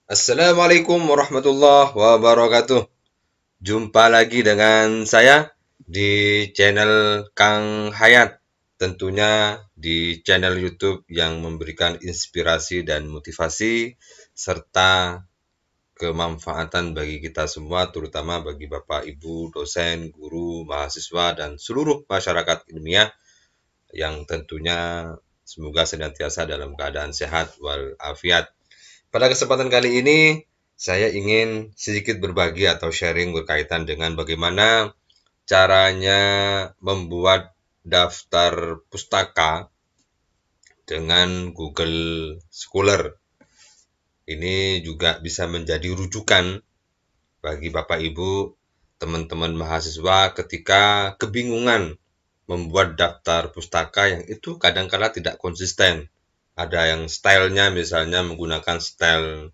Assalamualaikum warahmatullahi wabarakatuh. Jumpa lagi dengan saya di channel Kang Hayat. Tentunya di channel YouTube yang memberikan inspirasi dan motivasi serta kemanfaatan bagi kita semua, terutama bagi Bapak, Ibu, dosen, guru, mahasiswa, dan seluruh masyarakat ilmiah yang tentunya semoga senantiasa dalam keadaan sehat walafiat. Pada kesempatan kali ini, saya ingin sedikit berbagi atau sharing berkaitan dengan bagaimana caranya membuat daftar pustaka dengan Google Scholar. Ini juga bisa menjadi rujukan bagi Bapak Ibu, teman-teman mahasiswa ketika kebingungan membuat daftar pustaka yang itu kadang-kala tidak konsisten. Ada yang stylenya misalnya menggunakan style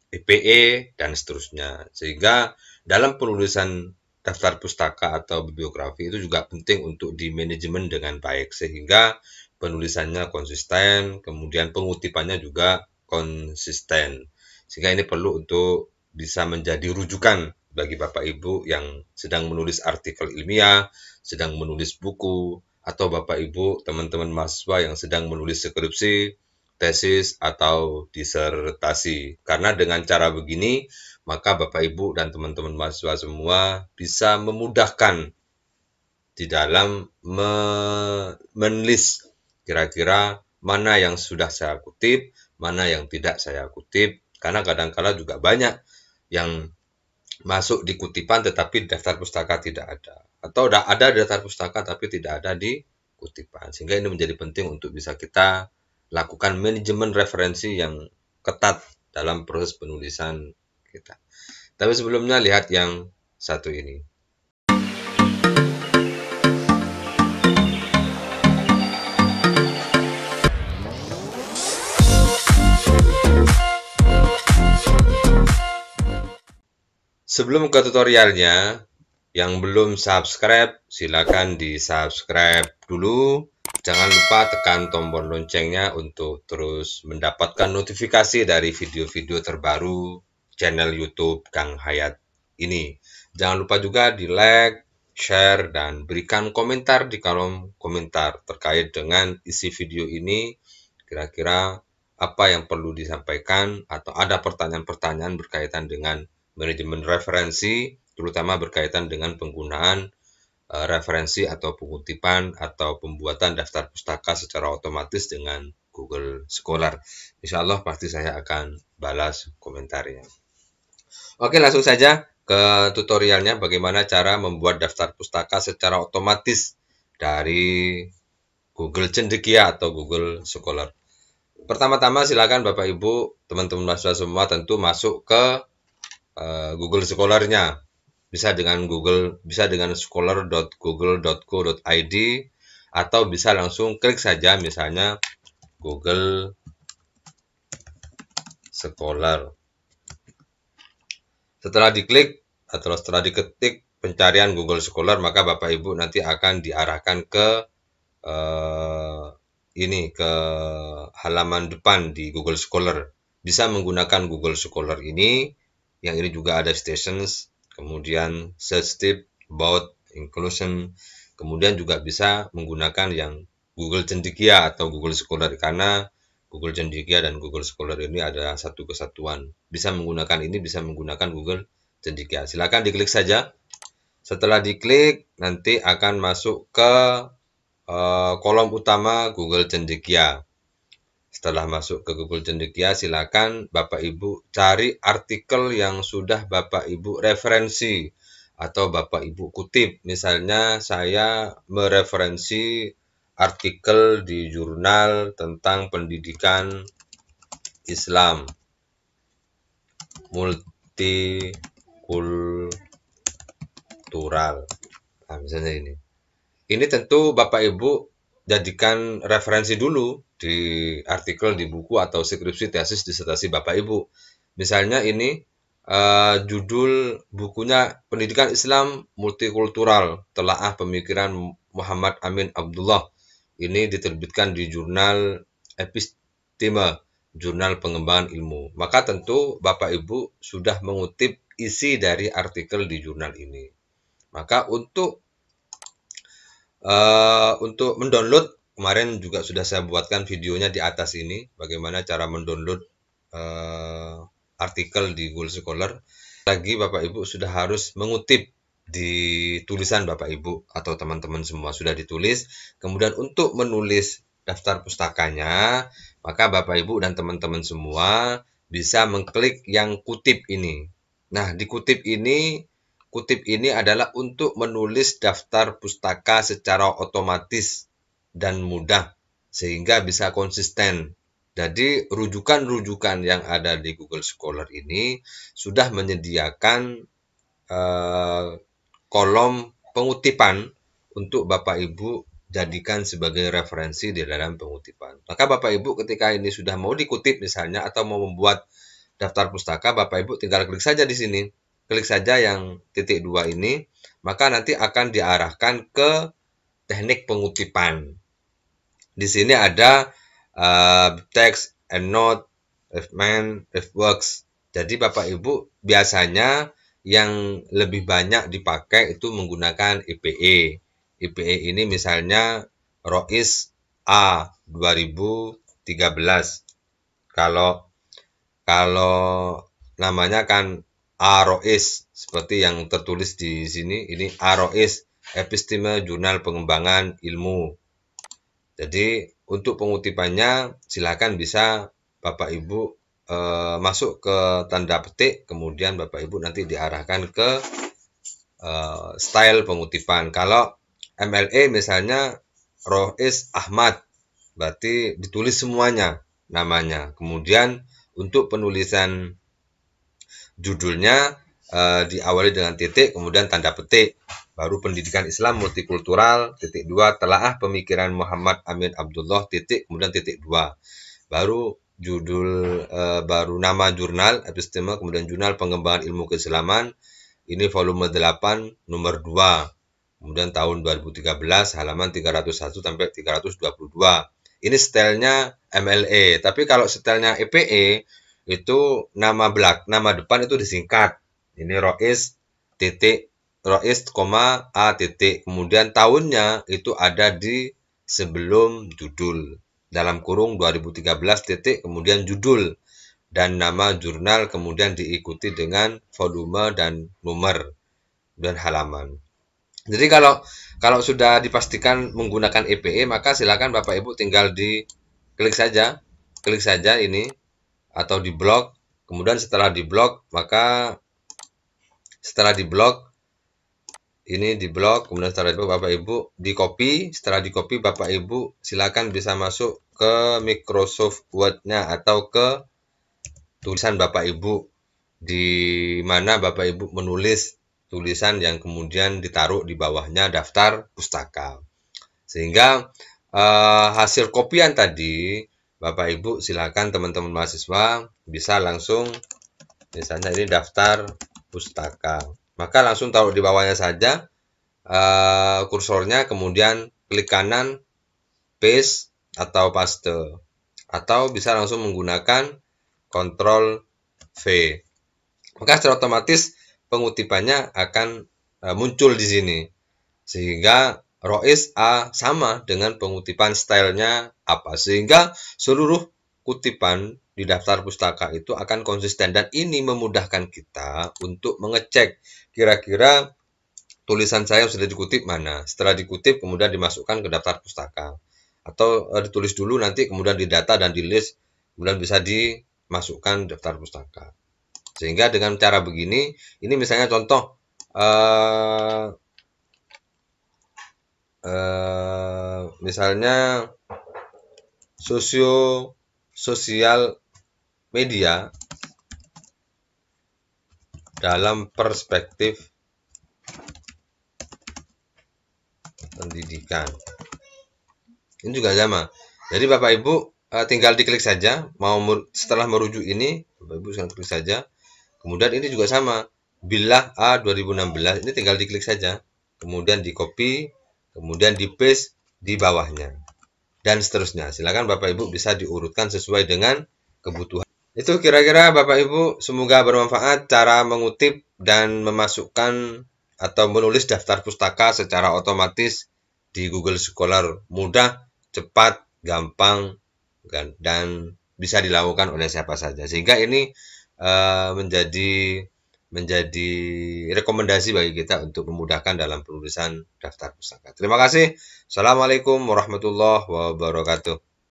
IPE, dan seterusnya. Sehingga dalam penulisan daftar pustaka atau bibliografi itu juga penting untuk di manajemen dengan baik, sehingga penulisannya konsisten, kemudian pengutipannya juga konsisten. Sehingga ini perlu untuk bisa menjadi rujukan bagi Bapak Ibu yang sedang menulis artikel ilmiah, sedang menulis buku, atau Bapak Ibu teman-teman mahasiswa yang sedang menulis skripsi, tesis, atau disertasi. Karena dengan cara begini, maka Bapak Ibu dan teman-teman mahasiswa semua bisa memudahkan di dalam menulis kira-kira mana yang sudah saya kutip, mana yang tidak saya kutip. Karena kadang-kala juga banyak yang masuk di kutipan tetapi daftar pustaka tidak ada. Atau ada daftar pustaka tapi tidak ada di kutipan. Sehingga ini menjadi penting untuk bisa kita lakukan manajemen referensi yang ketat dalam proses penulisan kita. Tapi sebelumnya lihat yang satu ini. Sebelum ke tutorialnya, yang belum subscribe, silakan di-subscribe dulu. Jangan lupa tekan tombol loncengnya untuk terus mendapatkan notifikasi dari video-video terbaru channel YouTube Kang Hayat ini. Jangan lupa juga di-like, share, dan berikan komentar di kolom komentar terkait dengan isi video ini. Kira-kira apa yang perlu disampaikan atau ada pertanyaan-pertanyaan berkaitan dengan manajemen referensi, terutama berkaitan dengan penggunaan referensi atau pengutipan atau pembuatan daftar pustaka secara otomatis dengan Google Scholar. Insya Allah pasti saya akan balas komentarnya. Oke, langsung saja ke tutorialnya bagaimana cara membuat daftar pustaka secara otomatis dari Google Cendekia atau Google Scholar. Pertama-tama silakan Bapak Ibu, teman-teman mahasiswa semua tentu masuk ke Google Scholar-nya. Bisa dengan scholar.google.co.id atau bisa langsung klik saja misalnya Google Scholar. Setelah diklik atau setelah diketik pencarian Google Scholar, maka Bapak Ibu nanti akan diarahkan ke ke halaman depan di Google Scholar. Bisa menggunakan Google Scholar ini, yang ini juga ada stations, kemudian search tip, about, inclusion, kemudian juga bisa menggunakan yang Google Cendekia atau Google Scholar, karena Google Cendekia dan Google Scholar ini adalah satu kesatuan. Bisa menggunakan ini, bisa menggunakan Google Cendekia. Silakan diklik saja. Setelah diklik, nanti akan masuk ke kolom utama Google Cendekia. Setelah masuk ke Google Cendekia, silakan Bapak Ibu cari artikel yang sudah Bapak Ibu referensi atau Bapak Ibu kutip. Misalnya saya mereferensi artikel di jurnal tentang pendidikan Islam multikultural. Nah, misalnya ini. Ini tentu Bapak Ibu jadikan referensi dulu di artikel, di buku atau skripsi, tesis, disertasi Bapak Ibu. Misalnya ini judul bukunya Pendidikan Islam Multikultural, Telaah Pemikiran Muhammad Amin Abdullah. Ini diterbitkan di jurnal Episteme Jurnal Pengembangan Ilmu. Maka tentu Bapak Ibu sudah mengutip isi dari artikel di jurnal ini. Maka untuk mendownload, kemarin juga sudah saya buatkan videonya di atas ini, bagaimana cara mendownload artikel di Google Scholar. Lagi Bapak Ibu sudah harus mengutip di tulisan Bapak Ibu atau teman-teman semua sudah ditulis. Kemudian untuk menulis daftar pustakanya, maka Bapak Ibu dan teman-teman semua bisa mengklik yang kutip ini. Nah, di kutip ini adalah untuk menulis daftar pustaka secara otomatis dan mudah sehingga bisa konsisten. Jadi rujukan-rujukan yang ada di Google Scholar ini sudah menyediakan kolom pengutipan untuk Bapak Ibu jadikan sebagai referensi di dalam pengutipan. Maka Bapak Ibu ketika ini sudah mau dikutip misalnya atau mau membuat daftar pustaka, Bapak Ibu tinggal klik saja di sini. Klik saja yang titik 2 ini, maka nanti akan diarahkan ke teknik pengutipan. Di sini ada text, EndNote, RefMan, RefWorks. Jadi Bapak Ibu biasanya yang lebih banyak dipakai itu menggunakan IPE. IPE ini misalnya ROIS A 2013. Kalau namanya kan AROIS seperti yang tertulis di sini, ini AROIS, Episteme Jurnal Pengembangan Ilmu. Jadi untuk pengutipannya silakan bisa Bapak Ibu masuk ke tanda petik, kemudian Bapak Ibu nanti diarahkan ke style pengutipan. Kalau MLE misalnya Rois Ahmad, berarti ditulis semuanya namanya. Kemudian untuk penulisan judulnya diawali dengan titik, kemudian tanda petik. Baru pendidikan Islam multikultural, titik 2, telaah pemikiran Muhammad Amin Abdullah, titik, kemudian titik 2. Baru judul, baru nama jurnal, episteme, kemudian jurnal pengembangan ilmu keislaman, ini volume 8, nomor 2. Kemudian tahun 2013, halaman 301 sampai 322. Ini stylenya MLE, tapi kalau stylenya EPE, itu nama depan itu disingkat. Ini Rois titik Rois, A titik. Kemudian tahunnya itu ada di sebelum judul. Dalam kurung 2013 titik, kemudian judul. Dan nama jurnal kemudian diikuti dengan volume dan nomor dan halaman. Jadi kalau sudah dipastikan menggunakan EPE, maka silakan Bapak Ibu tinggal klik saja ini atau di blok. Kemudian setelah di blok, maka setelah di blok ini di blok, kemudian setelah itu Bapak Ibu di copy. Setelah di copy Bapak Ibu silakan bisa masuk ke Microsoft Word-nya atau ke tulisan Bapak Ibu di mana Bapak Ibu menulis tulisan yang kemudian ditaruh di bawahnya daftar pustaka. Sehingga hasil kopian tadi Bapak Ibu silakan teman-teman mahasiswa bisa langsung, misalnya ini daftar pustaka. Maka langsung taruh di bawahnya saja kursornya, kemudian klik kanan paste atau paste, atau bisa langsung menggunakan Ctrl V. Maka secara otomatis pengutipannya akan muncul di sini, sehingga Rois A sama dengan pengutipan stylenya apa, sehingga seluruh kutipan di daftar pustaka itu akan konsisten, dan ini memudahkan kita untuk mengecek kira-kira tulisan saya sudah dikutip mana. Setelah dikutip kemudian dimasukkan ke daftar pustaka, atau ditulis dulu nanti kemudian didata dan di list, kemudian bisa dimasukkan daftar pustaka. Sehingga dengan cara begini, ini misalnya contoh misalnya sosial media dalam perspektif pendidikan. Ini juga sama. Jadi Bapak Ibu tinggal diklik saja, setelah merujuk ini Bapak Ibu tinggal klik saja. Kemudian ini juga sama, Billah A 2016, ini tinggal diklik saja, kemudian di copy, kemudian di paste di bawahnya, dan seterusnya. Silakan Bapak Ibu bisa diurutkan sesuai dengan kebutuhan. Itu kira-kira Bapak Ibu, semoga bermanfaat cara mengutip dan memasukkan atau menulis daftar pustaka secara otomatis di Google Scholar. Mudah, cepat, gampang, dan bisa dilakukan oleh siapa saja. Sehingga ini menjadi rekomendasi bagi kita untuk memudahkan dalam penulisan daftar pustaka. Terima kasih. Assalamualaikum warahmatullahi wabarakatuh.